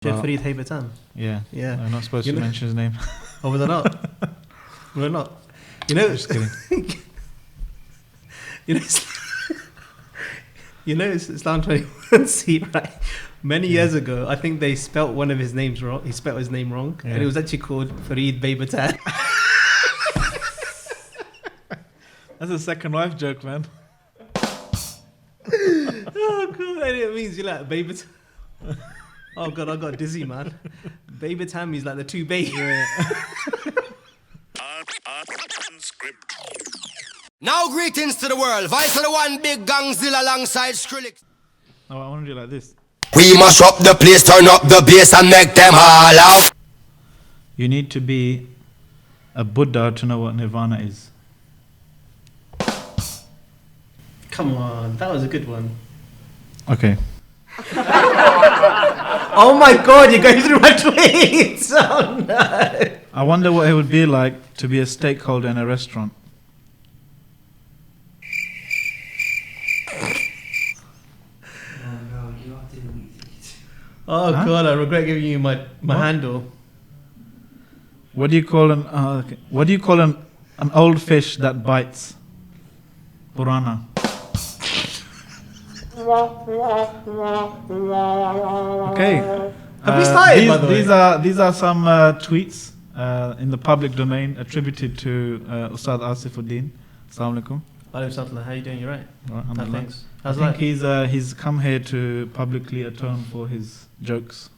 Farid Haybatan. Yeah. Yeah. I'm not supposed to mention his name. Oh, we're not. We're not. You know. Just kidding. It's Islam 21C, right? Many years ago, I think they spelt one of his names wrong. He spelt his name wrong, and it was actually called Farid Baybatan. That's a second wife joke, man. Oh god, and it means you like Baybatan. Oh god, I got dizzy, man. Baybatan means like the two babies. Yeah. Unscripted. Now greetings to the world. Vice of the one big gangzilla alongside Skrillex. Oh, I want to do it like this. We must up the place, turn up the bass and make them all out. You need to be a Buddha to know what nirvana is. Come on, that was a good one. Okay. Oh my god, you're going through my tweets! Oh no! I wonder what it would be like to be a stakeholder in a restaurant. Oh Huh? god, I regret giving you my handle. What do you call an What do you call an old fish that bites? Purana. Okay. Have we started, by the way? These are some tweets in the public domain attributed to Ustad Asif Uddin. Assalamu alaikum. Alaikum, how you doing? You right? Alhamdulillah. Thanks. I How's think life? he's come here to publicly atone for his jokes.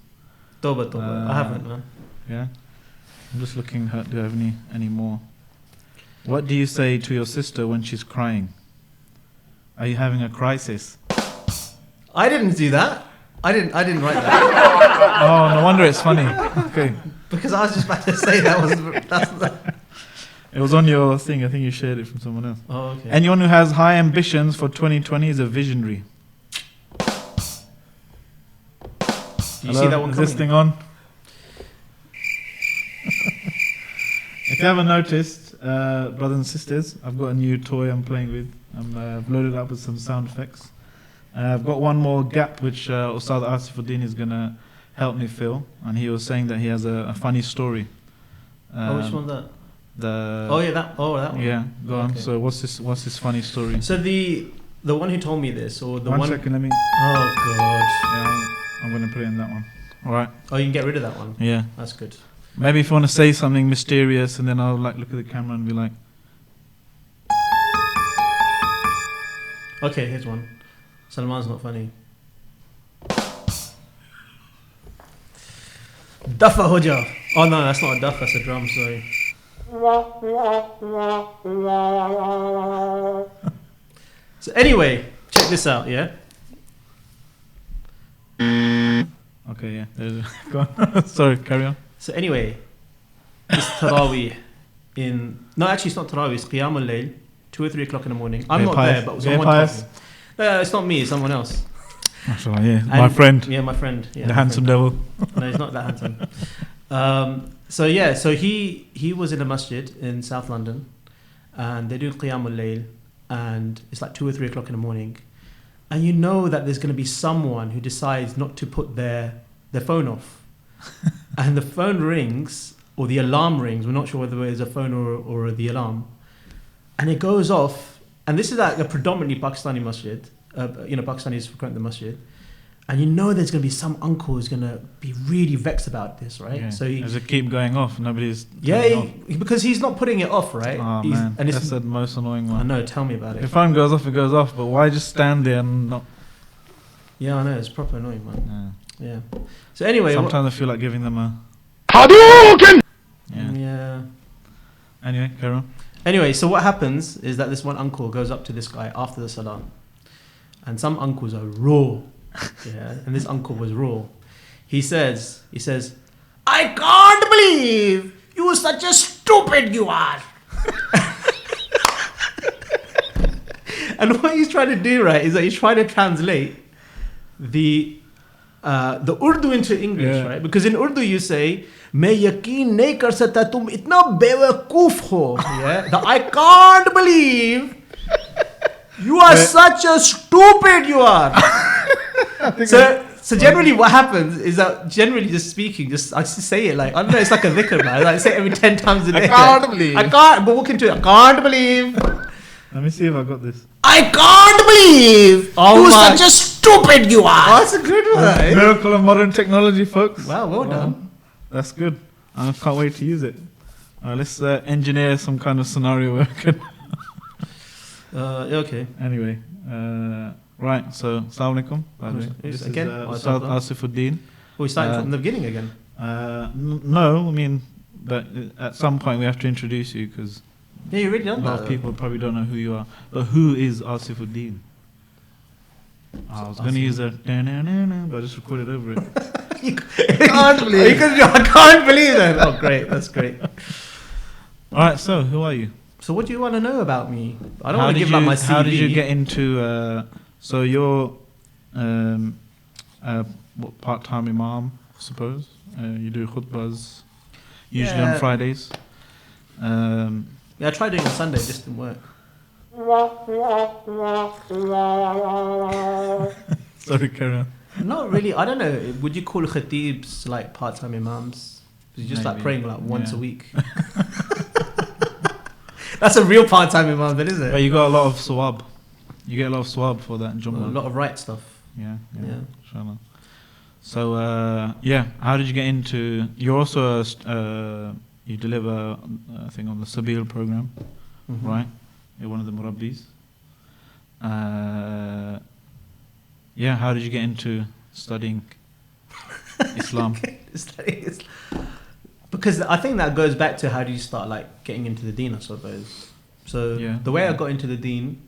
Toba. I haven't, man. Yeah. I'm just looking. Do you have any more? What do you say to your sister when she's crying? Are you having a crisis? I didn't do that. I didn't write that. Oh, no wonder it's funny. Okay. Because I was just about to say that. It was on your thing. I think you shared it from someone else. Oh, okay. Anyone who has high ambitions for 2020 is a visionary. Do you see that one Is coming? this thing on? If you haven't noticed, brothers and sisters, I've got a new toy I'm playing with. I've loaded up with some sound effects. I've got one more gap which Ustad Asif Uddin is going to help me fill. And he was saying that he has a funny story. Which one's that? That one. Yeah, go on. Okay. So what's this funny story? So the one who told me this, or the one. One second, let me. Oh god. Yeah, I'm going to put it in that one. All right. Oh, you can get rid of that one. Yeah. That's good. Maybe if you want to say something mysterious, and then I'll like look at the camera and be like, Okay, here's one. Salman's not funny. Duffa Hoja. Oh no, that's not a duff, that's a drum, sorry. So anyway, check this out, yeah? okay, yeah, go on. Sorry, carry on. So anyway, it's Taraweeh no, actually it's not Taraweeh, it's Qiyam al-Layl, 2 or 3 o'clock in the morning. I'm not there, but someone told me. No, it's not me, it's someone else. Mashallah, yeah, my friend. Yeah, my friend. Yeah, the handsome devil. No, he's not that handsome. So he was in a masjid in South London, and they do Qiyam al-Layl, and it's like 2 or 3 o'clock in the morning, and you know that there's going to be someone who decides not to put their phone off, and the phone rings or the alarm rings. We're not sure whether it's a phone or the alarm, and it goes off. And this is like a predominantly Pakistani masjid. Pakistanis frequent the masjid. And you know there's going to be some uncle who's going to be really vexed about this, right? Yeah. So does it keep going off? Nobody's because he's not putting it off, right? Oh man, and that's the most annoying one. I know, tell me about it. If phone goes off, it goes off, but why just stand there and not? Yeah, I know, it's proper annoying, man. Yeah. So anyway, sometimes I feel like giving them a Hadouken! Yeah. Anyway, carry on. Anyway, so what happens is that this one uncle goes up to this guy after the salah, and some uncles are raw. Yeah, and this uncle was raw. He says, I can't believe you are such a stupid you are. And what he's trying to do, right, is that he's trying to translate the Urdu into English, right? Because in Urdu you say, "मैं यकीन नहीं कर सकता तुम इतना बेवकूफ हो." Yeah, I can't believe you are such a stupid you are. So So generally, what happens is that generally, just speaking, I just say it like I don't know. It's like a dhikr, man. I say it every 10 times a day. I can't believe. I can't. But walk into it. I can't believe. Let me see if I got this. I can't believe Oh you my- such a stupid you Oh, are. that's a good one. eh? Miracle of modern technology, folks. Wow, well done. That's good. I can't wait to use it. Let's engineer some kind of scenario where we can. Okay. Anyway, right. So, assalamu alaikum. By the way, Yes, this again, is wa Ustad alaikum. Asif Uddin. We're starting from the beginning again. No, I mean, but at some point we have to introduce you because Yeah, you really a done lot that. of people probably don't know who you are. But who is Asif Uddin? I was going to use a but I just recorded over it. I can't believe. I can't believe that. Oh, great. That's great. All right. So, who are you? So, what do you want to know about me? I don't How want to did give like you- my CV. How did you get into? So you're part-time imam, I suppose. You do khutbas usually Yeah. on Fridays. Yeah, I tried doing it on Sunday. It just didn't work. Sorry, carry on. Not really. I don't know. Would you call khatibs like part-time imams? You're just like Maybe. praying like once Yeah. a week. That's a real part-time imam, then, is But it? you got a lot of sawab. You get a lot of sawab for that A Jummah. lot of right stuff. Yeah. Yeah. Inshallah. So how did you get into? You're also you deliver I think on the Sabil program, Mhm. right? You're one of the murabbis. Yeah, how did you get into studying Islam? It's because I think that goes back to how do you start like getting into the Deen, I suppose. So Yeah. the way I Yeah. got into the Deen,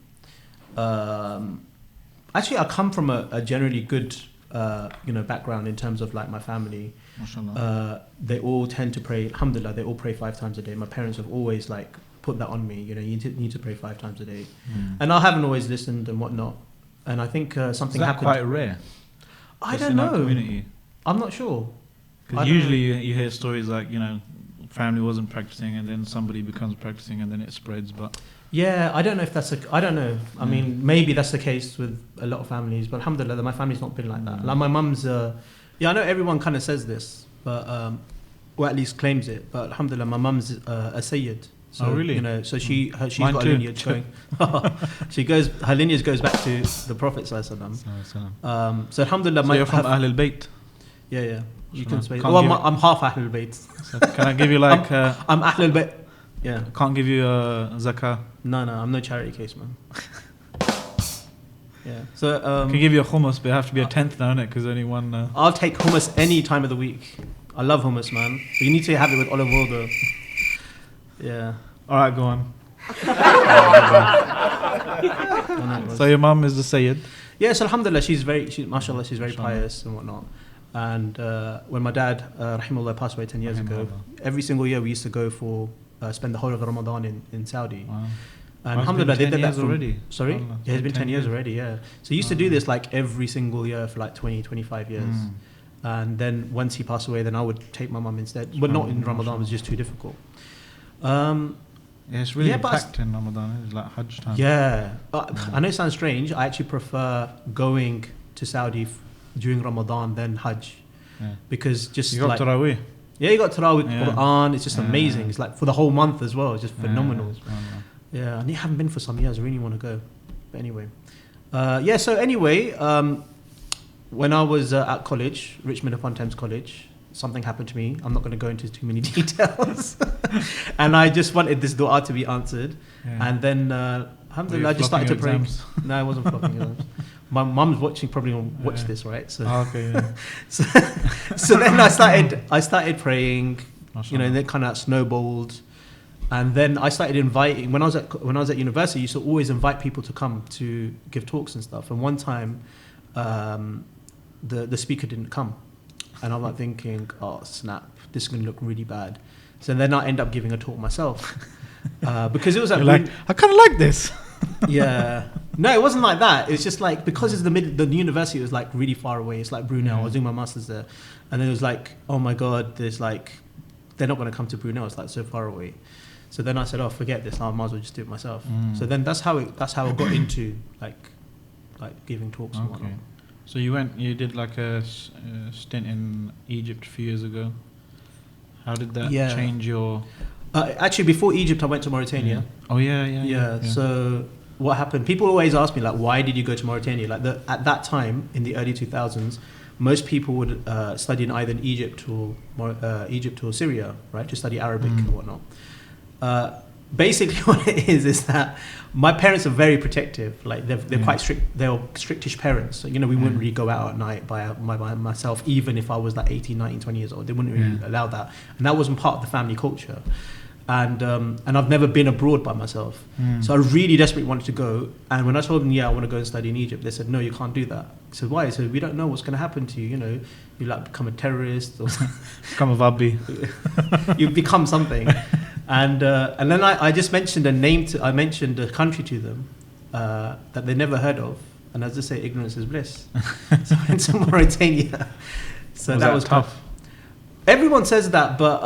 actually I come from a generally good background in terms of like my family. MashaAllah. They all tend to pray. Alhamdulillah, they all pray 5 times a day. My parents have always like put that on me. You need to pray 5 times a day. And I haven't always listened and whatnot. And I think something Is that happened. quite rare? I Just don't in our know. community? I'm not sure. I Because don't usually you hear stories like, family wasn't practicing and then somebody becomes practicing and then it spreads. But Yeah, I don't know if that's I don't know. I mean, maybe that's the case with a lot of families, but alhamdulillah, my family's not been like that. Like my mum's, I know everyone kind of says this, but, or at least claims it, but alhamdulillah, my mum's a Sayyid. So, Oh, really? So she's Mine got a too. lineage going. Her lineage goes back to the Prophet sallallahu alaihi wasallam. So alhamdulillah, so you're from Ahlul Bayt. yeah. You Sure. can say, Can't well, give- I'm half Ahlul Bayt. So can I give you like, I'm Ahlul Bayt. Yeah. can't give you a zakah. No, I'm no charity case, man. Yeah. So I can give you a hummus, but it have to be a 10th now, innit? Because only one. I'll take hummus any time of the week. I love hummus, man. But you need to have it with olive oil, though. Yeah. All right, go on. I know it was. So your mum is the Sayyid. Yes, alhamdulillah, mashallah, she's very pious and whatnot. And when my dad, rahimahullah, passed away 10 years ago, every single year we used to go for, spend the whole of Ramadan in Saudi. Wow. And It's been alhamdulillah, they 10 did that years already. Sorry? Allah, Yeah, it's been 10 years 10 already, yeah. So he used to do this like every single year for like 20, 25 years. And then once he passed away, then I would take my mum instead. But not in Ramadan, it was just too difficult. Yeah, it's really Yeah, but packed in Ramadan. It's like Hajj time. Yeah. I know it sounds strange. I actually prefer going to Saudi during Ramadan than Hajj. Yeah. Because just You got like... Taraweeh. Yeah, you got Tarawih, Yeah. Quran. It's just Yeah. amazing. It's like for the whole month as well. It's just phenomenal. SubhanAllah. Yeah, and I haven't been for some years. I really want to go. But anyway. So anyway, when I was at college, Richmond upon Thames College, something happened to me. I'm not going to go into too many details. And I just wanted this dua to be answered. Yeah. And then, alhamdulillah, I just started to pray. No, I wasn't flopping exams. My mum's watching, probably won't watch this, right? So, Okay, yeah. so then I started praying, MashaAllah. and then kind of snowballed. And then I started inviting, when I was at university, I used to always invite people to come to give talks and stuff. And one time, the speaker didn't come. And I'm like thinking, oh snap, this is going to look really bad. So then I end up giving a talk myself. Because it was You're like, I kind of like this. yeah. No, it wasn't like that. It's just like, because it's the university was like really far away. It's like Brunel. I was doing my master's there. And then it was like, oh my God, there's like, they're not going to come to Brunel. It's like so far away. So then I said, oh, forget this. I might as well just do it myself. So then that's how I got into like giving talks and whatnot. So you did like a stint in Egypt a few years ago. How did that change your... Actually, before Egypt, I went to Mauritania. Oh, yeah. So what happened? People always ask me, like, why did you go to Mauritania? Like, at that time, in the early 2000s, most people would study in either Egypt or Syria, right, to study Arabic and whatnot. Basically, what it is that my parents are very protective. Like, they're quite strict. They're strictish parents. So, we wouldn't really go out at night by myself, even if I was like 18, 19, 20 years old. They wouldn't really allow that. And that wasn't part of the family culture. And I've never been abroad by myself. So I really desperately wanted to go. And when I told them, I want to go and study in Egypt, they said, no, you can't do that. I said, why? I said, we don't know what's going to happen to you. You like become a terrorist or become a Vabbi. You become something. And then I just mentioned I mentioned a country to them that they never heard of. And as they say, ignorance is bliss. So I went to Mauritania. So that was tough. Everyone says that, but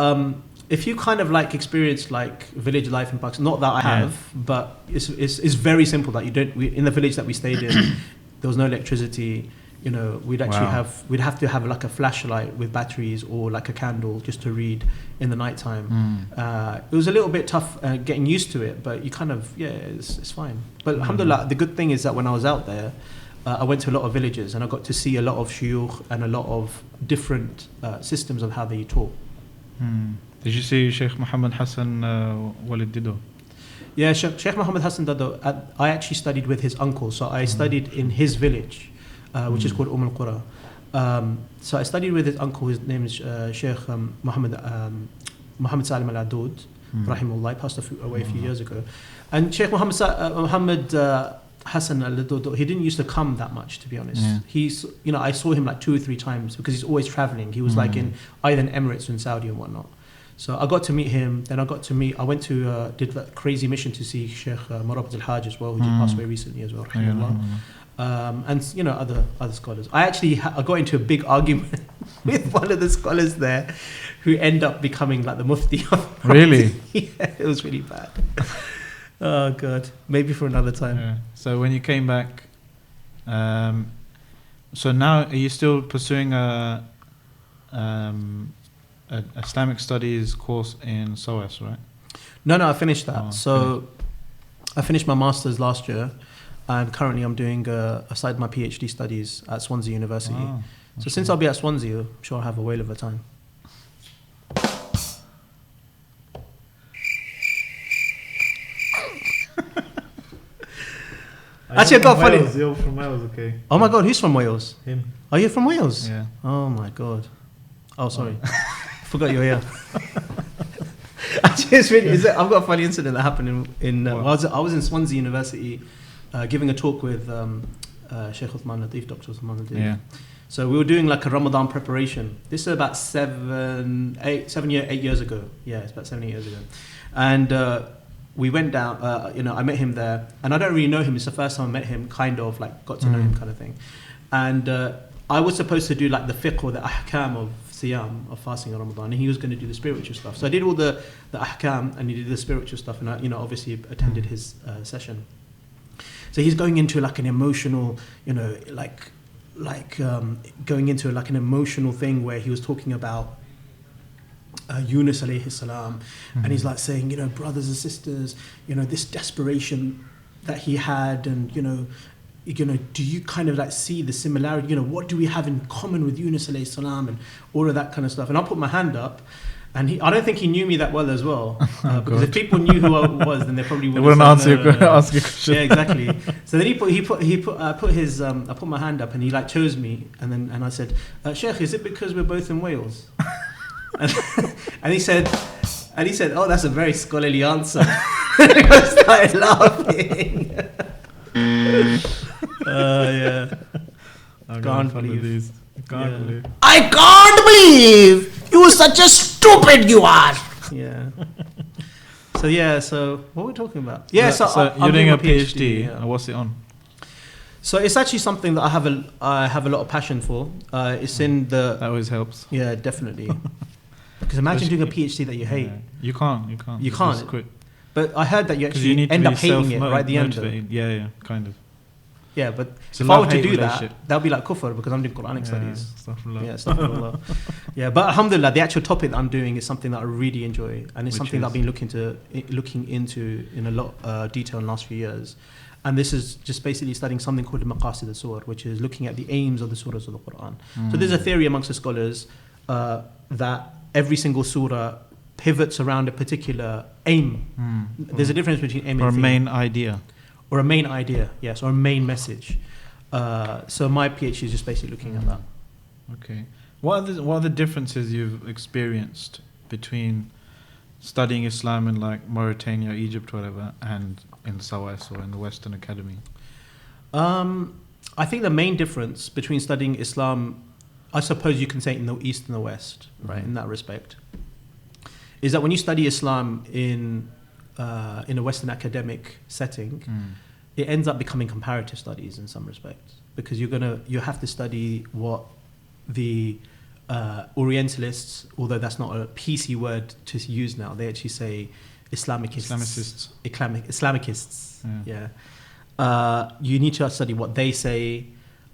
if you kind of like experience like village life in Pakistan, not that I have, but it's very simple. That in the village that we stayed in, there was no electricity. We'd have to have like a flashlight with batteries or like a candle just to read in the nighttime. It was a little bit tough getting used to it, but you kind of it's fine. But alhamdulillah, the good thing is that when I was out there, I went to a lot of villages and I got to see a lot of shuyukh and a lot of different systems of how they taught. Did you see Shaykh Muhammad Hassan Walid Dido? Yeah, Shaykh Muhammad Hassan Dido, I actually studied with his uncle. So I studied in his village, which is called Al-Qura. So I studied with his uncle. His name is Shaykh Muhammad Salim Al-Adoud, rahimahullah. He passed away a few years ago. And Shaykh Muhammad Hassan Al-Adoud, he didn't used to come that much, to be honest. He's, I saw him like 2 or 3 times because he's always traveling. He was like in either in Emirates or in Saudi and whatnot. So I got to meet him. Then I went to did that crazy mission to see Sheikh Murabit al-Hajj as well, who just passed away recently as well. And other scholars. I actually I got into a big argument with one of the scholars there, who ended up becoming like the mufti of Really? Yeah, it was really bad. Oh God, maybe for another time. Yeah. So when you came back, so now are you still pursuing a Islamic studies course in SOAS, right? No, I finished that. I finished my master's last year, and currently I'm doing aside my PhD studies at Swansea University. So since I'll be at Swansea, I'm sure I'll have a whale of a time. Actually, I got funny. You're from Wales, okay? Oh my God, who's from Wales? Him. Are you from Wales? Yeah. Oh my God. Oh, sorry. Forgot you were here. Actually, it's really. I've got a funny incident that happened in I was in Swansea University, giving a talk with Sheikh Uthman Latif, Dr. Uthman Latif. Yeah. So we were doing like a Ramadan preparation. This is about 8 years ago. Yeah, it's about 7, 8 years ago. And we went down, I met him there. And I don't really know him. It's the first time I met him, kind of like got to know him kind of thing. And I was supposed to do like the fiqh or the ahkam of siyam, of fasting in Ramadan. And he was going to do the spiritual stuff. So I did all the ahkam and he did the spiritual stuff. And I, obviously attended his session. So he's going into like an emotional, going into like an emotional thing where he was talking about Yunus alayhi salam, and he's like saying, brothers and sisters, this desperation that he had, and do you kind of like see the similarity? What do we have in common with Yunus alayhi salam, and all of that kind of stuff. And I put my hand up, and I don't think he knew me that well as well, because if people knew who I was, then they probably wouldn't answer your question. Yeah, exactly. So then I put my hand up, and he like chose me, and I said, Sheikh, is it because we're both in Wales? and he said, oh, that's a very scholarly answer. I started laughing. Yeah. I can't believe. I can't believe you are such a stupid you are. Yeah. So what were we talking about? Yeah, so you're doing a PhD. Yeah. What's it on? So it's actually something that I have a lot of passion for. It's in the. That always helps. Yeah, definitely. Because imagine doing a PhD that you hate. Yeah. You can't. You can't. Just quit. But I heard that you actually end up hating it right at the end. Yeah, kind of. Yeah, but It's a if I were to love-hate do relationship. that would be like kufr because I'm doing Quranic studies. Astaghfirullah. Yeah, astaghfirullah. Yeah, but alhamdulillah, the actual topic that I'm doing is something that I really enjoy, and it's Which something that I've is? been looking into in a lot detail in the last few years. And this is just basically studying something called the maqasid al-surah, which is looking at the aims of the surahs of the Quran. So there's a theory amongst the scholars that every single surah pivots around a particular aim. There's a difference between aim Or a and theme. main idea. Or a main idea, yes, or a main message. So my PhD is just basically looking at that. Okay. What are the differences you've experienced between studying Islam in like Mauritania, Egypt, whatever, and in SOAS or in the Western Academy? I think the main difference between studying Islam, I suppose you can say in the East and the West, right, in that respect, is that when you study Islam in a Western academic setting, it ends up becoming comparative studies in some respects, because you have to study what the Orientalists, although that's not a PC word to use now, they actually say Islamicists. You need to study what they say,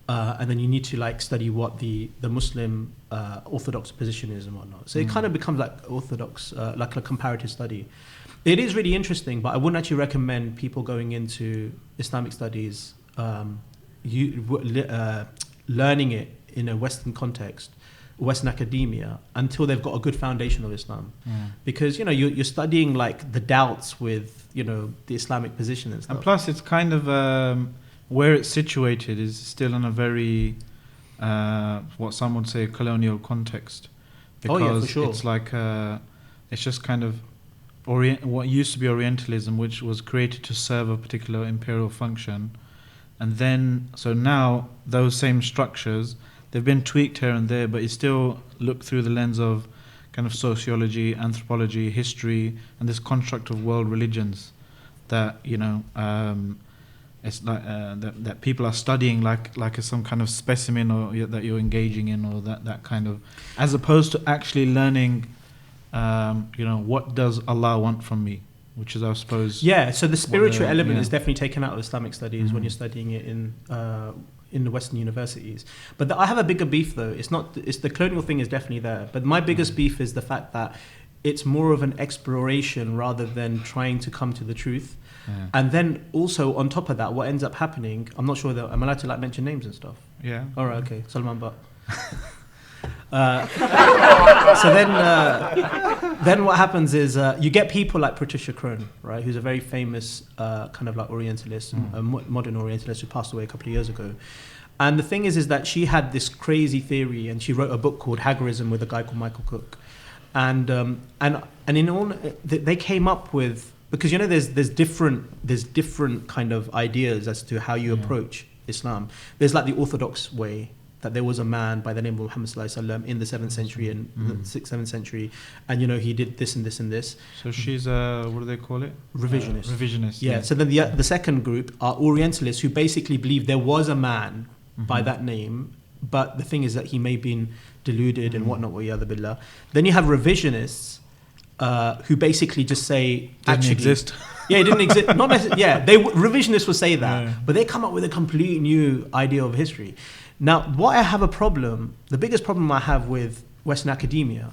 and then you need to like study what the Muslim orthodox position is and whatnot. So it kind of becomes like orthodox, like a comparative study. It is really interesting, but I wouldn't actually recommend people going into Islamic studies, learning it in a Western context, Western academia, until they've got a good foundation of Islam. Because you're studying like the doubts with the Islamic position and stuff. And plus, it's kind of where it's situated is still in a very what some would say colonial context, because for sure. it's like it's just kind of what used to be Orientalism, which was created to serve a particular imperial function, and then so now those same structures, they've been tweaked here and there, but you still look through the lens of kind of sociology, anthropology, history, and this construct of world religions that it's like that people are studying like as some kind of specimen or that you're engaging in, or that kind of, as opposed to actually learning what does Allah want from me, which is, I suppose, so the spiritual element yeah. is definitely taken out of Islamic studies when you're studying it in the Western universities. But I have a bigger beef though. It's the colonial thing is definitely there, but my biggest beef is the fact that it's more of an exploration rather than trying to come to the truth. And then also on top of that, what ends up happening, I'm not sure that I'm allowed to like mention names and stuff. Yeah. All right, okay, Salman Butt. So then what happens is you get people like Patricia Crone, right, who's a very famous kind of like Orientalist, a modern Orientalist who passed away a couple of years ago. And the thing is that she had this crazy theory, and she wrote a book called Hagerism with a guy called Michael Cook. And in all, they came up with, because there's different kind of ideas as to how you approach Islam. There's like the Orthodox way, that there was a man by the name of Muhammad sallallahu alaihi wasallam in the 7th century and the 6th, 7th century, and he did this and this and this. So she's what do they call it? Revisionist. Revisionist. Yeah. So then the second group are Orientalists, who basically believe there was a man by that name, but the thing is that he may have been deluded and whatnot. Billah. Then you have revisionists, who basically just say Didn't exist. Yeah, it didn't exist. Not necessarily. Yeah, revisionists will say that, but they come up with a completely new idea of history. Now, what I have the biggest problem I have with Western academia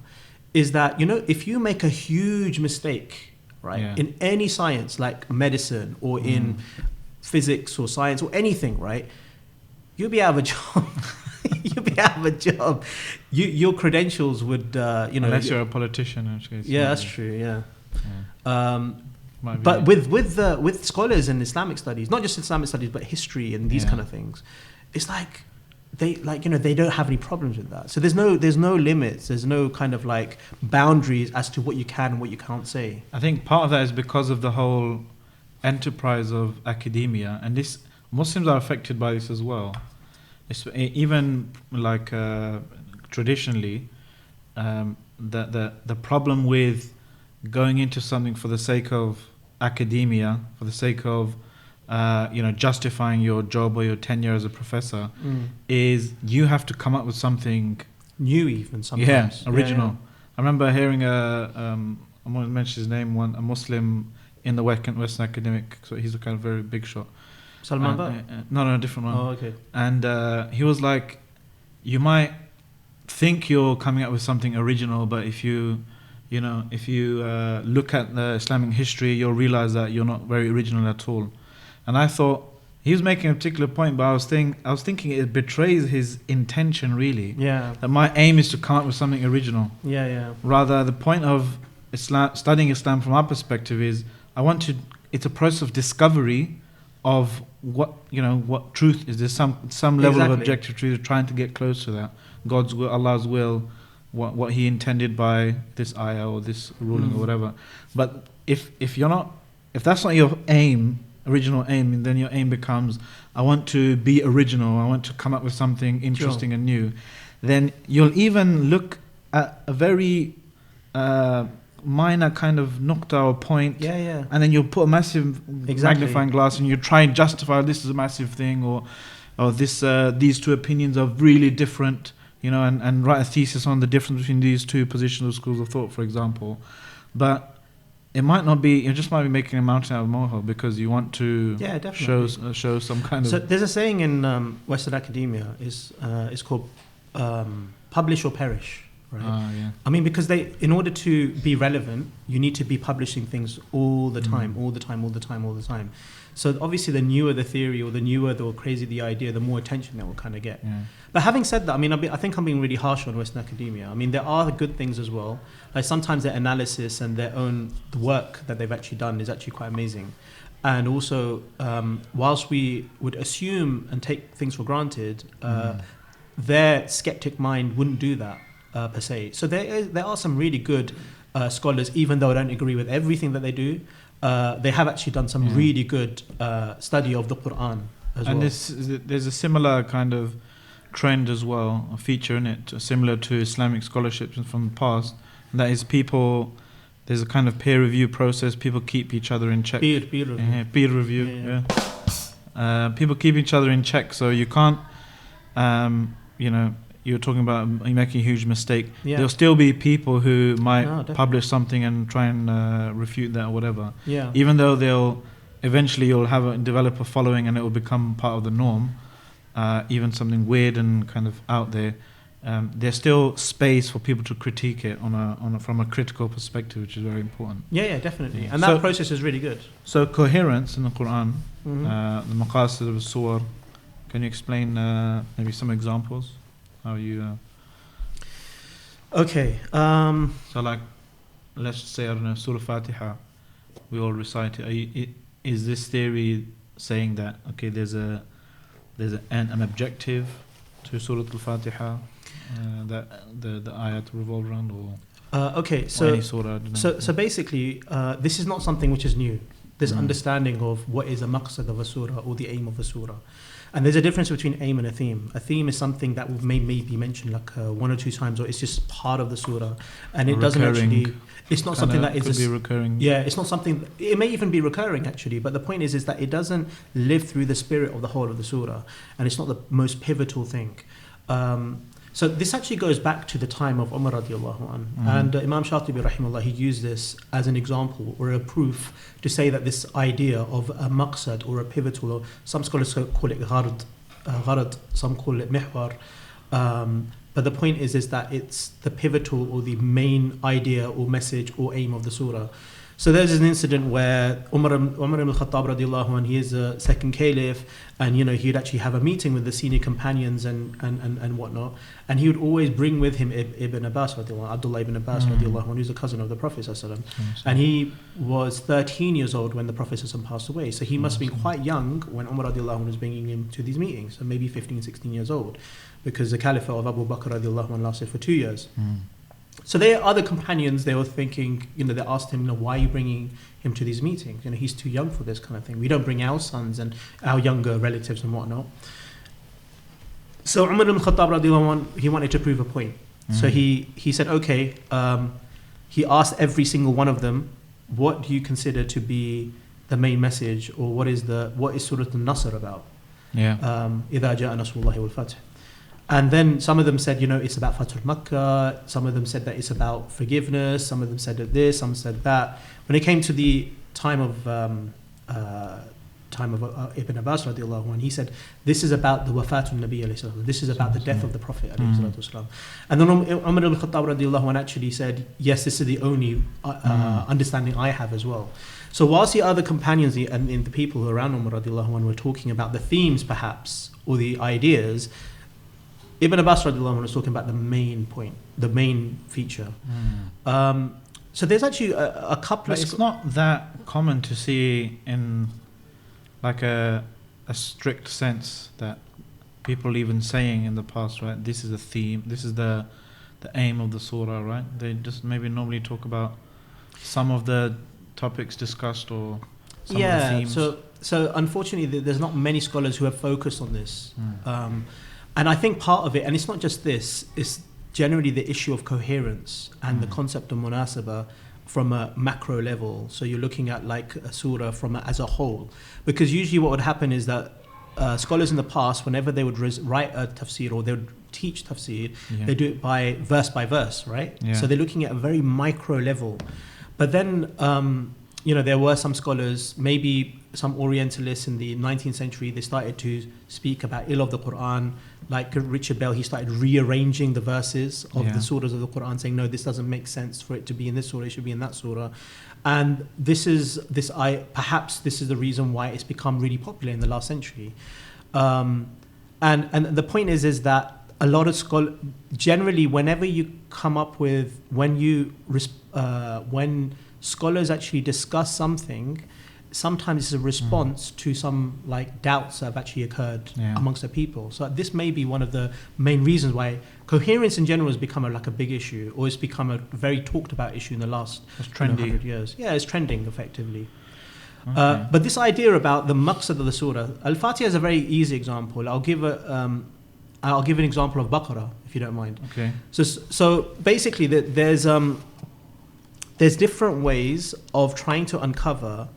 is that, if you make a huge mistake, right, in any science like medicine or in physics or science or anything, right, you'll be out of a job. You'll be out of a job. Your credentials would, unless you're a politician, in which case. Yeah, that's true. Yeah. But with scholars in Islamic studies, not just Islamic studies, but history and these kind of things, it's like they don't have any problems with that. So there's no limits. There's no kind of like boundaries as to what you can and what you can't say. I think part of that is because of the whole enterprise of academia, and this Muslims are affected by this as well. It's, even like traditionally, the problem with going into something for the sake of academia, for the sake of justifying your job or your tenure as a professor, is you have to come up with something new, even sometimes. Original. Yeah. I remember hearing I'm going to mention his name, a Muslim in the Western academic, so he's a kind of very big shot. Salman No, a different one. Oh, okay. And he was like, you might think you're coming up with something original, but if you look at the Islamic history, you'll realize that you're not very original at all. And I thought he was making a particular point, but I was thinking it betrays his intention, really. Yeah. That my aim is to come up with something original. Yeah. Rather, the point of studying Islam from our perspective is, it's a process of discovery of what truth is. There's some level of objective truth, trying to get close to that. God's will, Allah's will, what He intended by this ayah or this ruling or whatever. But if that's not your original aim, then your aim becomes, I want to be original, I want to come up with something interesting and new. Then you'll even look at a very minor kind of nukta or point, and then you'll put a massive magnifying glass and you try and justify this is a massive thing, or these two opinions are really different, and write a thesis on the difference between these two positions of schools of thought, for example. But it might not be. You just might be making a mountain out of a molehill because you want to show some kind of. So there's a saying in Western academia is called publish or perish. Right. I mean, because in order to be relevant, you need to be publishing things all the time. So obviously, the newer the theory, or the newer or crazy the idea, the more attention that will kind of get. Yeah. But having said that, I mean, I think I'm being really harsh on Western academia. I mean, there are good things as well. Like sometimes their analysis and the work that they've actually done is actually quite amazing. And also, whilst we would assume and take things for granted, their skeptic mind wouldn't do that. Per se. So there are some really good scholars, even though I don't agree with everything that they do. They have actually done some really good study of the Quran as well. And there's a similar kind of trend as well, a feature in it, similar to Islamic scholarships from the past. And that is there's a kind of peer review process. People keep each other in check. Peer review. Peer review. People keep each other in check, so you can't, you're talking about making a huge mistake. Yeah. There'll still be people who might publish something and try and refute that or whatever. Yeah. Even though you'll develop a following and it will become part of the norm, even something weird and kind of out there. There's still space for people to critique it from a critical perspective, which is very important. Yeah, definitely. And that process is really good. So coherence in the Quran, the maqasid of surah. Can you explain maybe some examples? How you okay. So like, let's say I don't know, Surah Fatiha, we all recite it. Is this theory saying that there's an objective to Surah Al-Fatiha that the ayat revolve around, or any surah? So basically, this is not something which is new. This understanding of what is a maqsad of a surah or the aim of a surah. And there's a difference between aim and a theme. A theme is something that will maybe be mentioned like one or two times, or it's just part of the surah, and it doesn't actually. It's not something that is. Could be recurring. Yeah, it's not something. It may even be recurring actually, but the point is that it doesn't live through the spirit of the whole of the surah, and it's not the most pivotal thing. So this actually goes back to the time of Umar radiallahu anhu. And Imam Shatibi rahimahullah, he used this as an example or a proof to say that this idea of a maqsad or a pivotal, or some scholars call it gharad, some call it mihwar. But the point is that it's the pivotal or the main idea or message or aim of the surah. So there's an incident where Umar ibn al-Khattab radiallahu anhu, he is a second caliph, and he'd actually have a meeting with the senior companions and whatnot, and he would always bring with him Ibn Abbas radiallahu anhu, Abdullah ibn Abbas radiallahu anhu, who's a cousin of the Prophet sallallahu alaihi wasallam. And he was 13 years old when the Prophet sallallahu alaihi wasallam passed away, so he must have been quite young when Umar radiallahu anhu was bringing him to these meetings, so maybe 15, 16 years old, because the caliphate of Abu Bakr radiallahu anhu lasted for 2 years. So there are other companions, they were thinking, they asked him, why are you bringing him to these meetings? He's too young for this kind of thing. We don't bring our sons and our younger relatives and whatnot. So Umar ibn Khattab radiallahu anhu, he wanted to prove a point. So he said, okay, he asked every single one of them, what do you consider to be the main message, or what is Surah An-Nasr about? Yeah. إِذَا جَاءَ نَصْرُ اللَّهِ وَالْفَتْحِ. And then some of them said, it's about Fath Makkah. Some of them said that it's about forgiveness. Some of them said this, some said that. When it came to the time of time of Ibn Abbas radiallahu anhu. He said, this is about the wafatun Nabi alayhi salatu. This is about the death of the Prophet alayhi salatu wasalam. And then Umar ibn Khattab radiallahu anhu actually said, yes, this is the only understanding I have as well. So whilst the other companions and the people who were around Umar radiallahu anhu were talking about the themes perhaps, or the ideas, Ibn Abbas radiallahu anhu was talking about the main point, the main feature. So there's actually a couple but it's not that common to see in like a strict sense that people even saying in the past, right? This is a theme, this is the aim of the surah, right? They just maybe normally talk about some of the topics discussed or some of the themes. So unfortunately there's not many scholars who have focused on this. And I think part of it, and it's not just this, it's generally the issue of coherence and the concept of munasabah from a macro level. So you're looking at like a surah as a whole. Because usually what would happen is that scholars in the past, whenever they would write a tafsir or they would teach tafsir, they do it by verse, right? Yeah. So they're looking at a very micro level. But then, there were some scholars, maybe some Orientalists in the 19th century, they started to speak about ill of the Quran. Like Richard Bell, he started rearranging the verses of the surahs of the Quran, saying, no, this doesn't make sense for it to be in this surah, it should be in that surah. And perhaps this is the reason why it's become really popular in the last century. And the point is that a lot of scholars, generally, whenever you come up with, when scholars actually discuss something, sometimes it's a response to some like doubts that have actually occurred amongst the people. So this may be one of the main reasons why coherence in general has become a big issue, or it's become a very talked about issue in the last 100 years. Yeah, it's trending effectively. Okay. But this idea about the maqsad of the surah, Al-Fatiha is a very easy example. I'll give an example of Baqarah, if you don't mind. Okay. So basically, there's different ways of trying to uncover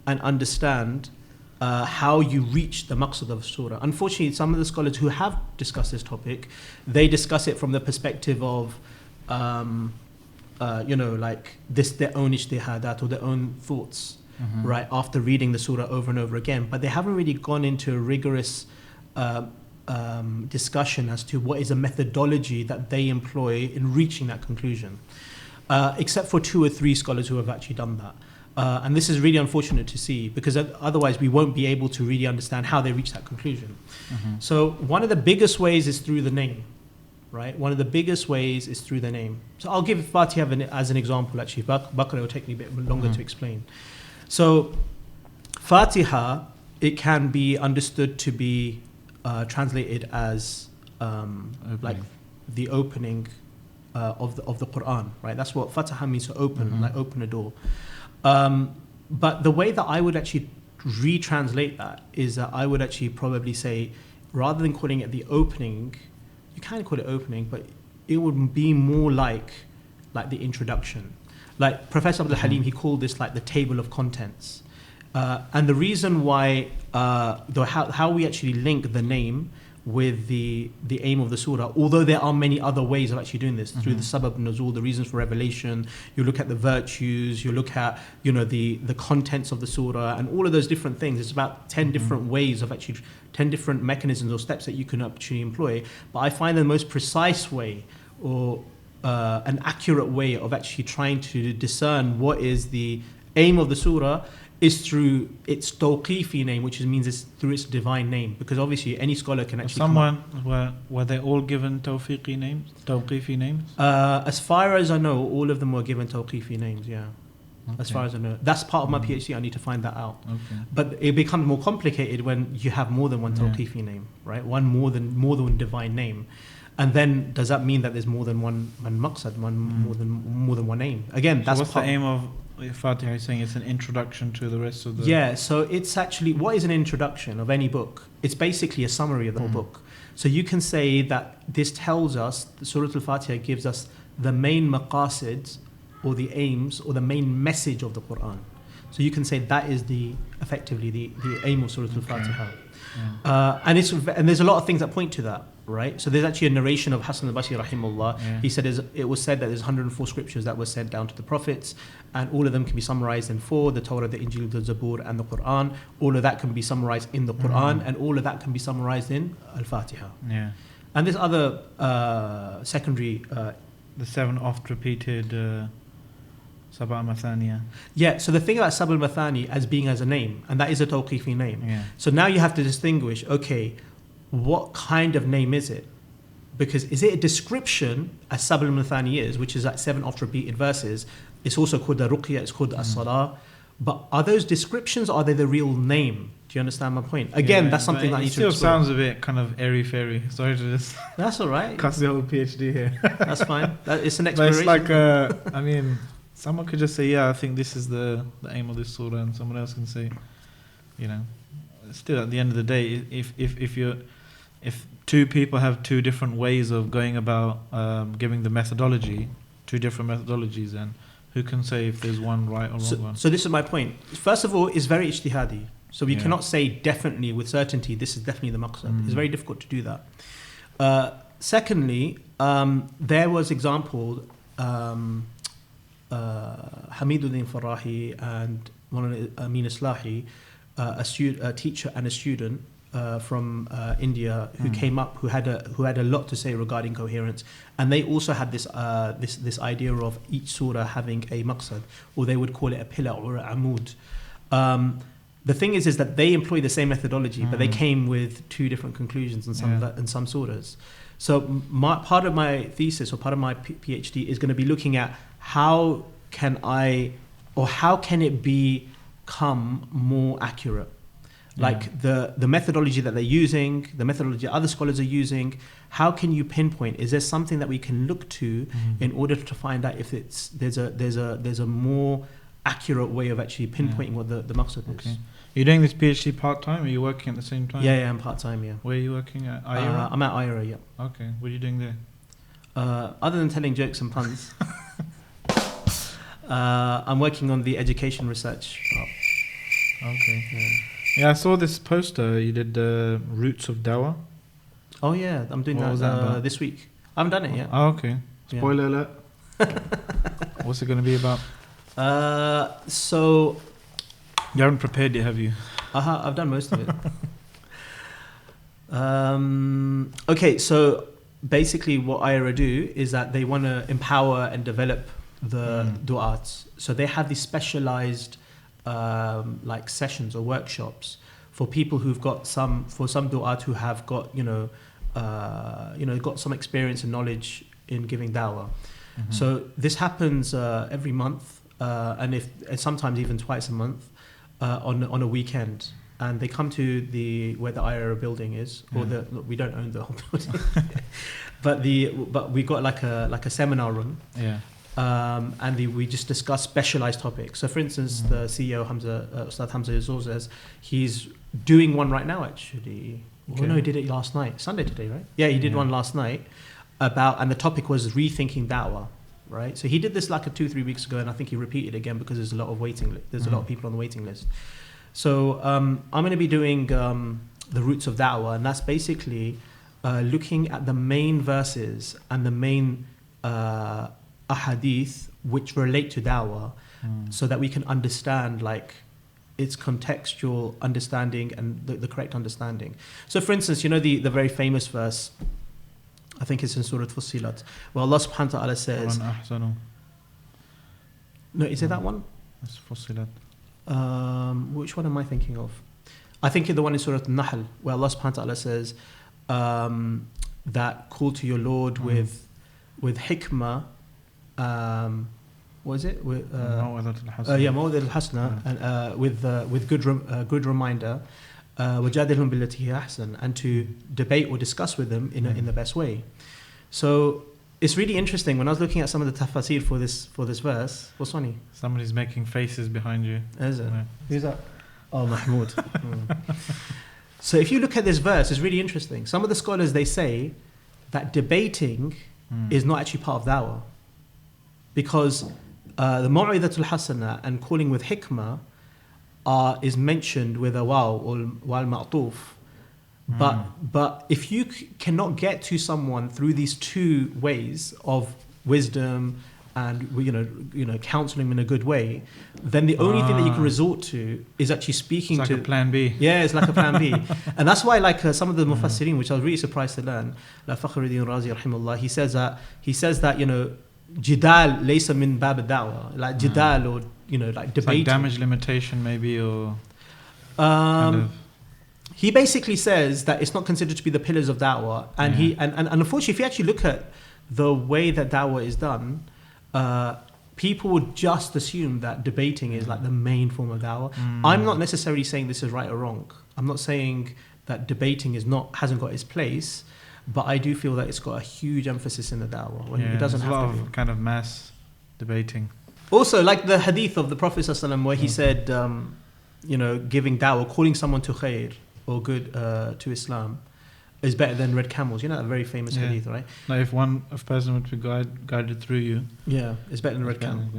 and understand how you reach the maqsad of surah. Unfortunately, some of the scholars who have discussed this topic, they discuss it from the perspective of, their own ijtihadat or their own thoughts, right, after reading the surah over and over again. But they haven't really gone into a rigorous discussion as to what is a methodology that they employ in reaching that conclusion, except for 2 or 3 scholars who have actually done that. And this is really unfortunate to see, because otherwise we won't be able to really understand how they reach that conclusion. So one of the biggest ways is through the name, right? One of the biggest ways is through the name. So I'll give Fatiha as an example, actually. Baqarah will take me a bit longer to explain. So Fatiha, it can be understood to be translated as like the opening of the Quran, right? That's what Fataha means, to open, like open a door. But the way that I would actually retranslate that is that I would actually probably say, rather than calling it the opening, you can call it opening, but it would be more like the introduction. Like Professor Abdul Halim, he called this like the table of contents. And the reason why, how we actually link the name with the aim of the surah, although there are many other ways of actually doing this, through the sabab nuzul, the reasons for revelation, you look at the virtues, you look at the contents of the surah, and all of those different things. It's about 10 different ways of actually 10 different mechanisms or steps that you can actually employ. But I find the most precise way, or an accurate way of actually trying to discern what is the aim of the surah, is through its tawqifi name, which means it's through its divine name. Because obviously any scholar can actually... Were they all given tawqifi names? As far as I know, all of them were given tawqifi names, yeah. Okay. As far as I know. That's part of my PhD, I need to find that out. Okay. But it becomes more complicated when you have more than one tawqifi name, right? More than one divine name. And then does that mean that there's more than one maqsad, more than one aim? Again, that's what's the aim of Fatiha? Is saying it's an introduction to the rest of the... Yeah, so it's actually, what is an introduction of any book? It's basically a summary of the whole book. So you can say that this tells us, Surah Al-Fatiha gives us the main maqasid, or the aims, or the main message of the Quran. So you can say that is effectively the aim of Surah Al-Fatiha. And there's a lot of things that point to that, right? So there's actually a narration of Hassan al-Basri rahimahullah. He said it was said that there's 104 scriptures that were sent down to the prophets, and all of them can be summarized in 4: the Torah, the Injil, the Zabur, and the Quran. All of that can be summarized in the Quran, and all of that can be summarized in Al-Fatiha. Yeah. And there's other secondary. The 7 oft repeated Sab'a Mathaniya. Yeah, so the thing about Sab'a al-Mathani as being as a name, and that is a tawqifi name. Yeah. So now you have to distinguish, okay, what kind of name is it? Because is it a description, as Sab'a al-Mathani is, which is like 7 oft repeated verses? It's also called the Ruqya, it's called the As-Salah. But are those descriptions, or are they the real name? Do you understand my point? Again, that's something that I need to explore. It still sounds a bit kind of airy-fairy. Sorry to just... That's all right. Cuss the whole PhD here. That's fine. It's an But exploration. it's like, I mean, someone could just say, yeah, I think this is the aim of this surah, and someone else can say, you know, still at the end of the day, if two people have two different ways of going about giving the methodology, two different methodologies, then who can say if there's one right or wrong one? So this is my point. First of all, it's very ijtihadi. So we cannot say definitely with certainty this is definitely the maqsad. It's very difficult to do that. Secondly, there was example Hamiduddin Farahi and Amin Islahi, a teacher and a student from India who came up, who had a lot to say regarding coherence, and they also had this idea of each surah having a maqsad, or they would call it a pillar or a amud. The thing is that they employ the same methodology, but they came with two different conclusions in some surahs. So part of my thesis or part of my PhD is going to be looking at how can it become more accurate. Like the methodology that they're using, the methodology other scholars are using, how can you pinpoint? Is there something that we can look to in order to find out if there's a more accurate way of actually pinpointing what the maqsad is? You're doing this PhD part-time, or are you working at the same time? Yeah, I'm part-time, yeah. Where are you working at? IRA? I'm at IRA, yeah. Okay, what are you doing there? Other than telling jokes and puns, I'm working on the education research part. Okay. Yeah, I saw this poster. You did Roots of Dawa. Oh yeah, I'm doing What was that about? this week. I haven't done it yet. Oh, okay. Spoiler alert. What's it going to be about? So You haven't prepared yet, have you? I've done most of it. Okay, so basically what IRA do is that they want to empower and develop the du'ats. So they have these specialized like sessions or workshops for people who've got some du'at who have got got some experience and knowledge in giving dawah. So this happens every month, and sometimes even twice a month on a weekend. And they come to where the IRA building is, or we don't own the whole building, but we got like a seminar room. Yeah. And we just discuss specialized topics. So, for instance, the CEO Hamza, Ustad Hamza Yazor, he's doing one right now. Actually, Okay. no, he did it last night. Sunday today, right? Yeah, he did one last night and the topic was rethinking Dawa. Right. So he did this like 2-3 weeks ago, and I think he repeated again because there's a lot of there's a lot of people on the waiting list. So I'm going to be doing the roots of Dawah, and that's basically looking at the main verses and the main ahadith which relate to Dawah, so that we can understand like its contextual understanding and the correct understanding. So for instance, the very famous verse, I think it's in Surah Fussilat, where Allah subhanahu wa ta'ala says... No, is it that one? It's Fussilat. Which one am I thinking of? I think the one in Surah An-Nahl, where Allah subhanahu wa ta'ala says that call to your Lord with hikmah, what is it? Maw'idat al-Hasana, and with good reminder, وَجَادِلْهُمْ بِالَّتِي هِيَ أَحْسَنُ, and to debate or discuss with them in the best way. So it's really interesting. When I was looking at some of the tafasir for this verse, what's funny? Somebody's making faces behind you. Is it? Yeah. Who's that? Oh, Mahmoud. So if you look at this verse, it's really interesting. Some of the scholars, they say that debating is not actually part of dawah, because the Maw'idatul Hasana and calling with hikmah is mentioned with a waw or wal ma'tuf, But if you cannot get to someone through these two ways of wisdom and counseling them in a good way, then the only thing that you can resort to is actually speaking it's like to a plan B. Yeah, it's like a plan B. And that's why some of the mufassirin, which I was really surprised to learn, like Fakhruddin Razi rahimahullah, he says that jidal laysa min bab ad-da'wa, like jidal, or like It's debating. like damage limitation maybe, or kind of. He basically says that it's not considered to be the pillars of da'wah, and and unfortunately, if you actually look at the way that da'wah is done, people would just assume that debating is like the main form of da'wah. I'm not necessarily saying this is right or wrong. I'm not saying that debating hasn't got its place, but I do feel that it's got a huge emphasis in the da'wah when it doesn't have a lot to of kind of mass debating. Also, like the hadith of the Prophet ﷺ where he said, giving da'wah, calling someone to khair or good to Islam is better than red camels. You know that very famous hadith, right? Like if a person would be guided through you. Yeah, it's better than red camel.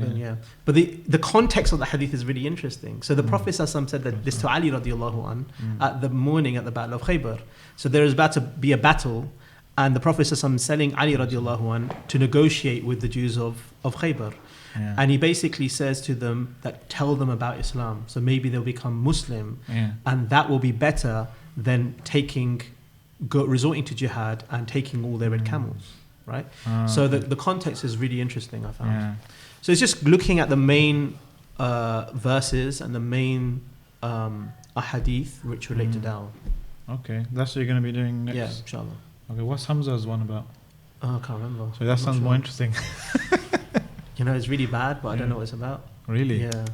But the context of the hadith is really interesting. So the Prophet ﷺ said that this to Ali radiallahu an at the morning at the Battle of Khaybar. So there is about to be a battle, and the Prophet ﷺ is telling Ali radiallahu an to negotiate with the Jews of Khaybar. Yeah. And he basically says to them that tell them about Islam. So maybe they'll become Muslim, and that will be better than resorting to jihad and taking all their red camels, right? So the context is really interesting, I found. Yeah. So it's just looking at the main verses and the main ahadith which relate to dawah. Okay, that's what you're going to be doing next? Yeah, inshallah. Okay, what's Hamza's one about? Oh, I can't remember. So that sounds more interesting. It's really bad, but I don't know what it's about. Really? Yeah.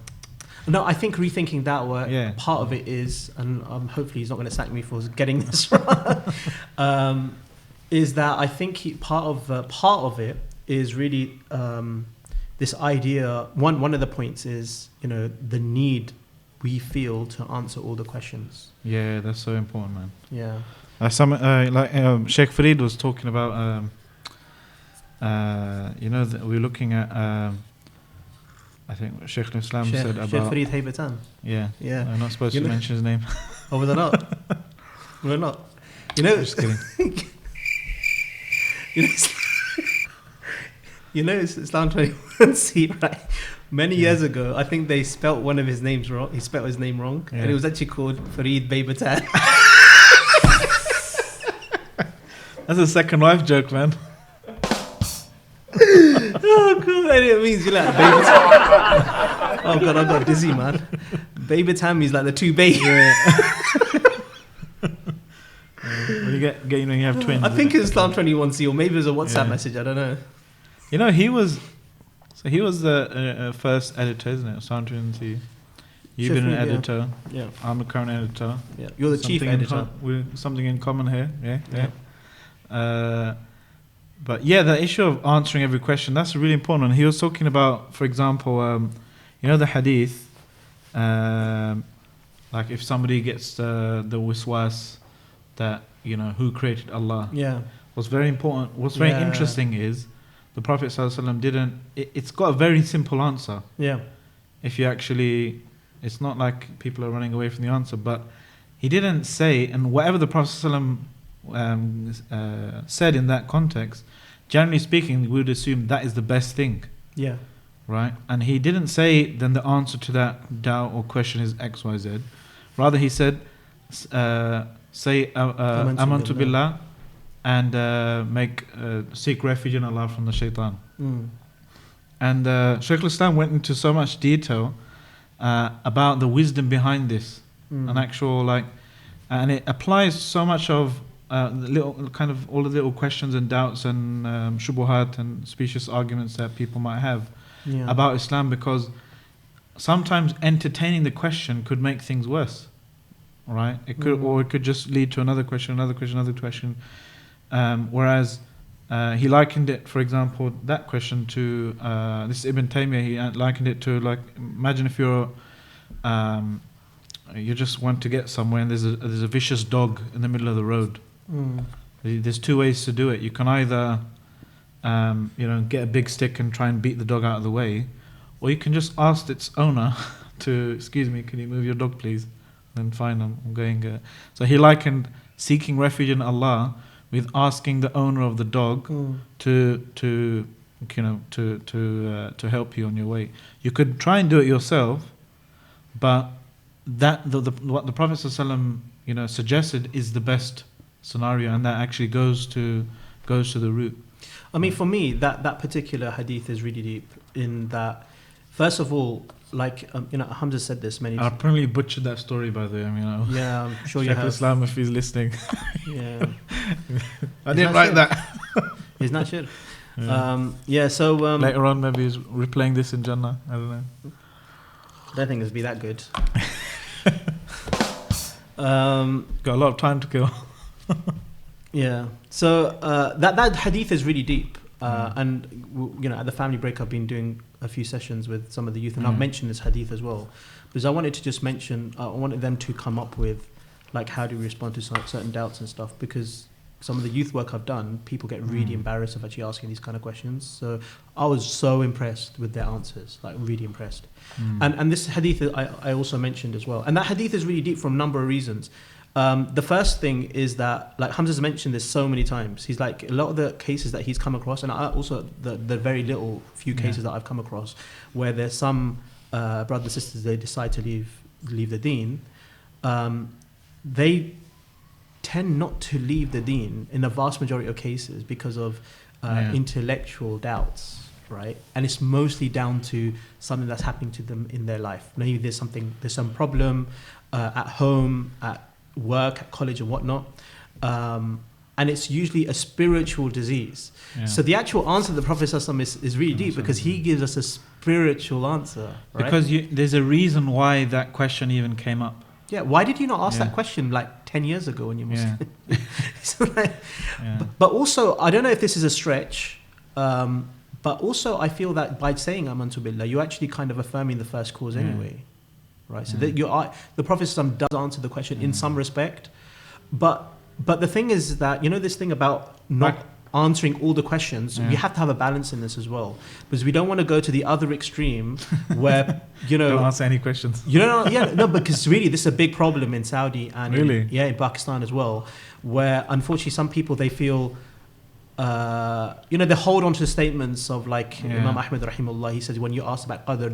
No, I think rethinking da'wah, part of it is, and hopefully he's not going to sack me for getting this wrong, is that I think part of it is really this idea. One of the points is the need we feel to answer all the questions. Yeah, that's so important, man. Yeah. Sheikh Farid was talking about. We're looking at. I think Shaykh Islam said about Shaykh Farid Haybatan. Yeah. I'm not supposed to know, mention his name. Oh, we're not. We're not. Just kidding. It's Islam 21C, right? Many years ago, I think they spelt one of his names wrong. He spelt his name wrong, and it was actually called Farid Baybatan. That's a second wife joke, man. Oh god, it means you're like baby. Oh god, I got dizzy, man. Baby Tammy's like the two babies. When you get you have twins. I think it's Islam 21C, or maybe it was a WhatsApp message. I don't know. He was the first editor, isn't it? Islam 21C. You've been an editor. Yeah. I'm the current editor. Yeah. You're the chief editor. Something in common here. Yeah. But the issue of answering every question, that's really important. And he was talking about, for example, the hadith, like if somebody gets the wiswas that, who created Allah. Yeah. What's very important, what's very interesting is the Prophet ﷺ it's got a very simple answer. Yeah. If you actually, it's not like people are running away from the answer, but he didn't say, and whatever the Prophet ﷺ said in that context, generally speaking, we would assume that is the best thing. Yeah. Right? And he didn't say then the answer to that doubt or question is X, Y, Z. Rather, he said, say amantu billah and seek refuge in Allah from the shaitan. And Shaykh Islam went into so much detail about the wisdom behind this, an actual and it applies so much of little kind of all the little questions and doubts and shubuhat and specious arguments that people might have about Islam, because sometimes entertaining the question could make things worse, right? It could, or it could just lead to another question. Whereas he likened it, for example, that question to this Ibn Taymiyyah. He likened it to imagine if you're you just want to get somewhere and there's a vicious dog in the middle of the road. There's two ways to do it. You can either get a big stick and try and beat the dog out of the way, or you can just ask its owner to, excuse me, can you move your dog please? Then fine, I'm going. So he likened seeking refuge in Allah with asking the owner of the dog to help you on your way. You could try and do it yourself, but what the Prophet ﷺ, suggested is the best scenario, and that actually goes to the root. I mean, for me, that particular hadith is really deep in that, first of all, like, Hamza said this many times. I probably butchered that story, by the way. Yeah, I'm sure you Shaykh have. Islam, if he's listening. Yeah. I didn't write that. He's not sure. Yeah. So later on, maybe he's replaying this in Jannah. I don't know. I don't think it'll be that good. Got a lot of time to kill. Yeah. So that hadith is really deep. And at the family break, I've been doing a few sessions with some of the youth, and I've mentioned this hadith as well, because I wanted to just mention, I wanted them to come up with, like, how do we respond to certain doubts and stuff, because some of the youth work I've done, people get really embarrassed of actually asking these kind of questions. So I was so impressed with their answers, like really impressed. And this hadith I also mentioned as well, and that hadith is really deep for a number of reasons. The first thing is that, like Hamza's mentioned this so many times, he's like, a lot of the cases that he's come across, and I also the very little few cases that I've come across, where there's some brothers and sisters, they decide to leave the Deen, they tend not to leave the Deen in the vast majority of cases because of intellectual doubts, right? And it's mostly down to something that's happening to them in their life. Maybe there's some problem at home, at work, at college and whatnot, and it's usually a spiritual disease. So the actual answer of the Prophet is really deep, because he gives us a spiritual answer, right? Because there's a reason why that question even came up. Yeah, why did you not ask that question like 10 years ago when you Muslim? But also, I don't know if this is a stretch, but also I feel that by saying Amantu Billah, you're actually kind of affirming the first cause anyway. Right, so that the Prophet does answer the question in some respect, but the thing is that, this thing about not answering all the questions, you have to have a balance in this as well, because we don't want to go to the other extreme where don't answer any questions. Because really this is a big problem in Saudi and in Pakistan as well, where unfortunately some people, they feel they hold on to statements of, like, Imam Ahmed rahimahullah, he says, when you ask about qadr,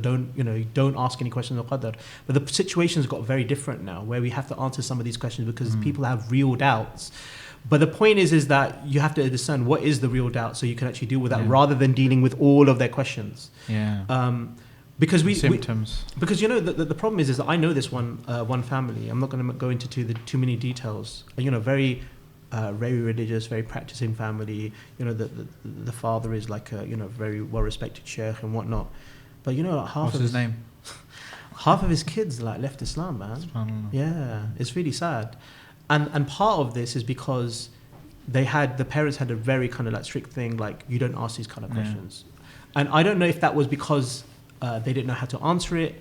don't ask any questions of qadr. But the situation's got very different now, where we have to answer some of these questions because people have real doubts. But the point is that you have to discern what is the real doubt, so you can actually deal with that rather than dealing with all of their questions. Because symptoms. Because the problem is that I know this one family. I'm not going to go into too many details. Very religious, very practicing family. The father is like a very well respected sheikh and whatnot. But what's his name? Half of his kids left Islam, man. Yeah, it's really sad. And part of this is because the parents had a very kind of like strict thing, like, you don't ask these kind of questions. And I don't know if that was because they didn't know how to answer it,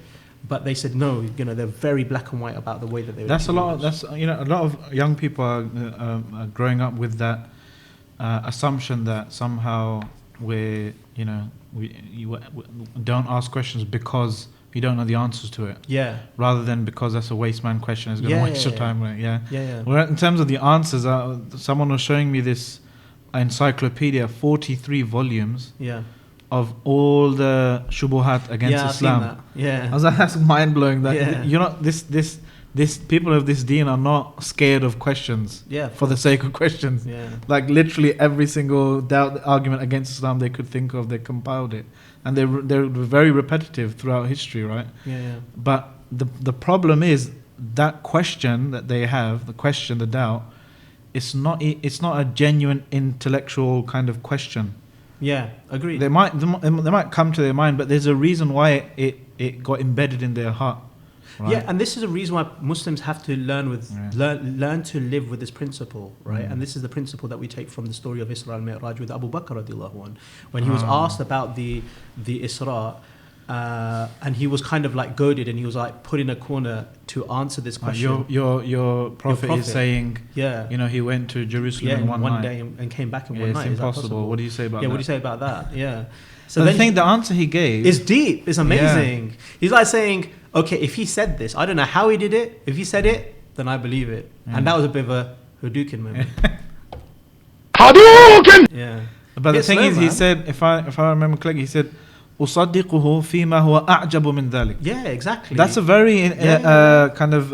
but they said no. They're very black and white about the way that they. A lot of young people are growing up with that assumption that somehow we don't ask questions because you don't know the answers to it. Yeah. Rather than because that's a waste man question, it's going to waste your time. Right? Yeah. Well, in terms of the answers, someone was showing me this encyclopedia, 43 volumes. Yeah. Of all the shubuhat against Islam. I've seen that. I was like, that's mind blowing. That this people of this Deen are not scared of questions. For the sake of questions. Like literally every single doubt argument against Islam they could think of, they compiled it, and they're very repetitive throughout history, right? But the problem is that question that they have, the doubt, it's not a genuine intellectual kind of question. Yeah, agreed. They might come to their mind, but there's a reason why it got embedded in their heart. Right? Yeah, and this is a reason why Muslims have to learn to live with this principle, right? And this is the principle that we take from the story of Isra al-Mi'raj with Abu Bakr radiallahu anhu, when he was asked about the Isra, and he was kind of like goaded, and he was like put in a corner to answer this question. Your prophet is saying, he went to Jerusalem in one day and came back in one night. It's impossible. What do you say about that? What do you say about that? Yeah. So the answer he gave is deep. It's amazing. He's like saying, okay, if he said this, I don't know how he did it. If he said it, then I believe it. And that was a bit of a Hadouken moment. Hadouken! Yeah. But the It's thing slow, is, he man. said, if I remember correctly, he said, أصدقه فيما هو أعجب من ذلك. Yeah, exactly. That's a very Yeah. kind of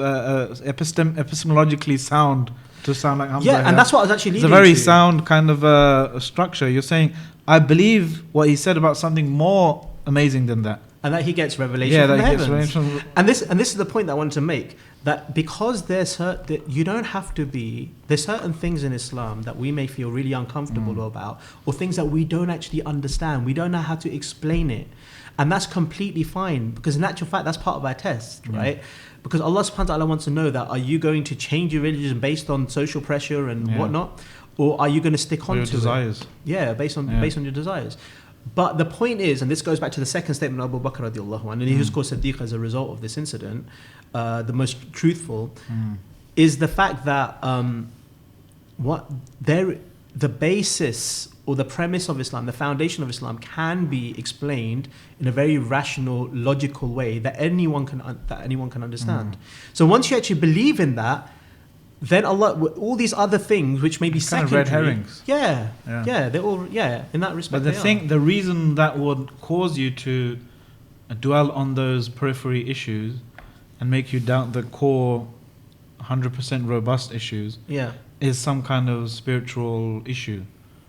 epistemologically sound to sound like Hamza. Yeah, and that's what I was actually It's a leading very to. sound kind of structure. You're saying, I believe what he said about something more amazing than that. And that he gets revelation Yeah, from that the he gets heavens. revelation. And this is the point that I wanted to make, that because that you don't have to be, there's certain things in Islam that we may feel really uncomfortable about, or things that we don't actually understand, we don't know how to explain it, and that's completely fine, because in actual fact that's part of our test, right? Because Allah subhanahu wa ta'ala wants to know that, are you going to change your religion based on social pressure and whatnot, or are you going to stick on Your to desires. it? Yeah, based on your desires. But the point is, and this goes back to the second statement of Abu Bakr radiallahu anhu, and he was called Siddiq as a result of this incident, the most truthful, is the fact that the basis or the premise of Islam, the foundation of Islam, can be explained in a very rational, logical way that anyone can understand. So once you actually believe in that, then Allah, all these other things which may be Kind of secondary, red herrings. yeah, they're all in that respect. But the reason that would cause you to dwell on those periphery issues and make you doubt the core 100% robust issues is some kind of spiritual issue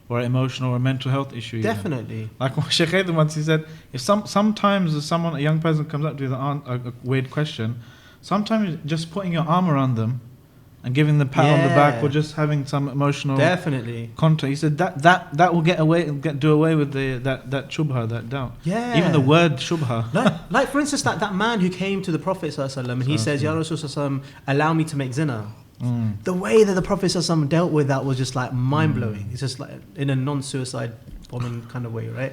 or emotional or mental health issue. even. Definitely. Like Shaykh Asif once he said, if sometimes a young person comes up to you with a weird question, sometimes just putting your arm around them and giving them a pat on the back, or just having some emotional contact. He said that will do away with that shubha, that doubt. Yeah. Even the word shubha. Like for instance, that man who came to the Prophet ﷺ and he says, Ya Rasulullah, allow me to make zina. The way that the Prophet ﷺ dealt with that was just like mind blowing. It's just like in a non-suicide bombing kind of way, right?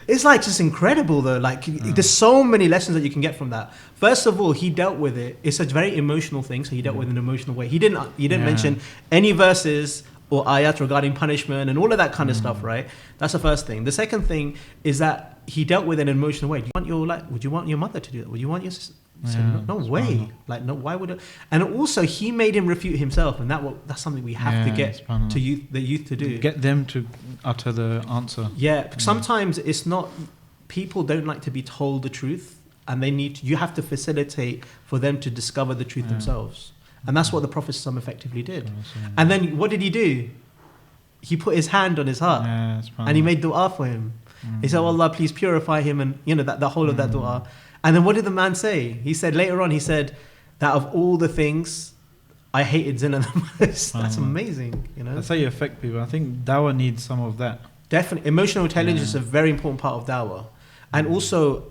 It's like just incredible though. Like there's so many lessons that you can get from that. First of all, he dealt with it. It's a very emotional thing, so he dealt with it in an emotional way. He didn't mention any verses or ayat regarding punishment and all of that kind of stuff, right? That's the first thing. The second thing is that he dealt with it in an emotional way. Would you want your mother to do that? Would you want your sister? So no way. Like no, why would it? And also he made him refute himself, and that's something we have to get to the youth to do. Get them to utter the answer. Yeah, sometimes it's not. People don't like to be told the truth, and you have to facilitate for them to discover the truth themselves, and that's what the Prophet ﷺ effectively did. And then what did he do? He put his hand on his heart, and he made dua for him. He said, oh Allah, please purify him, and the whole of that dua. And then what did the man say? He said later on, that of all the things, I hated zina the most. That's amazing, That's how you affect people. I think Dawa needs some of that. Definitely, emotional intelligence is a very important part of Dawa, and also,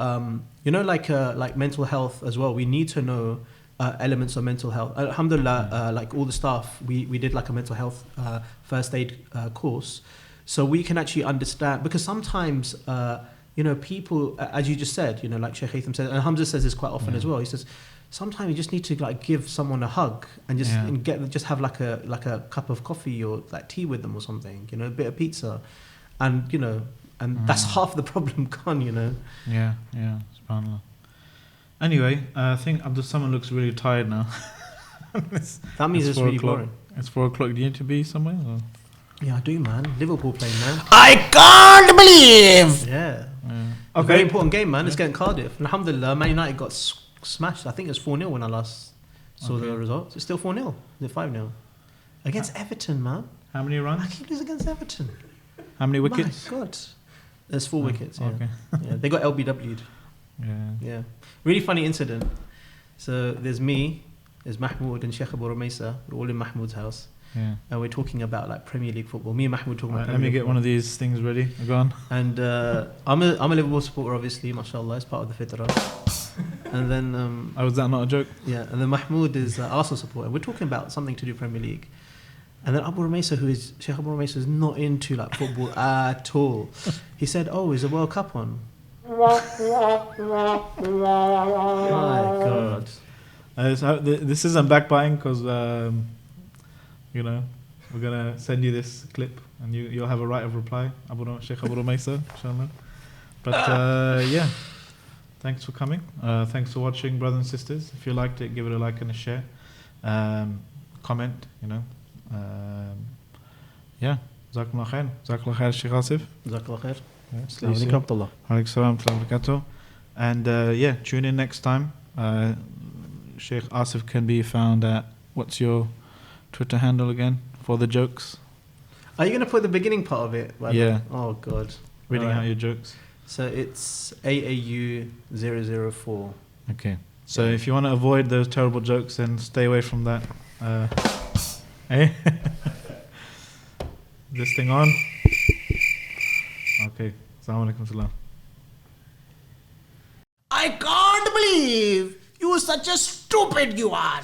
like mental health as well. We need to know elements of mental health. Alhamdulillah, like all the staff, we did like a mental health first aid course, so we can actually understand, because sometimes. People, as you just said, like Shaykh Asif said, and Hamza says this quite often as well. He says, sometimes you just need to like give someone a hug and just have like a cup of coffee or like tea with them or something, a bit of pizza, and that's half the problem gone, Yeah, subhanAllah. Anyway, I think Abdul Samad looks really tired now. That means it's really boring. It's 4 o'clock. Do you need to be somewhere? Or? Yeah, I do, man. Liverpool playing, man. I can't believe! Yeah. Okay. Very important game, man. It's getting Cardiff. And alhamdulillah, Man United got smashed. I think it was 4-0 when I last saw the results. It's still 4-0. Is it 5-0? Against Everton, man. How many runs? I keep losing against Everton. How many wickets? My God. There's 4 wickets, yeah. Okay. Yeah. They got LBW'd. Yeah. Really funny incident. So there's me, there's Mahmoud and Sheikh Abu Rumaysa. We're all in Mahmoud's house. Yeah. And we're talking about like Premier League football. Me and Mahmoud talking about Let Premier me League get football. one of these things ready. Go on. And I'm a Liverpool supporter, obviously, mashallah, it's part of the fitrah. And then Was that not a joke? yeah, and then Mahmoud is Arsenal supporter. We're talking about something to do Premier League. And then Abu Rumaysa, Sheikh Abu Rumaysa, is not into like football at all. He said, "Oh, is the World Cup on?" My God. This isn't backbiting because we're gonna send you this clip and you'll have a right of reply, Sheikh Abu Rumaysa, inshallah. But yeah, thanks for coming. Thanks for watching, brothers and sisters. If you liked it, give it a like and a share. comment, yeah. Jazakumullah khair. Jazakumullah khair, Shaykh Asif. Jazakallah khair. Assalamu Assalamu alaikum. Alaikum salam wa barakatuh. And yeah, tune in next time. Shaykh Asif can be found at, what's your Twitter handle again for the jokes? Are you going to put the beginning part of it? Yeah. Oh, God. Reading Alright. out your jokes. So it's AAU004. Okay. So if you want to avoid those terrible jokes, then stay away from that. Hey? This thing on? Okay. Assalamu alaikum salam. I can't believe you are such a stupid you are.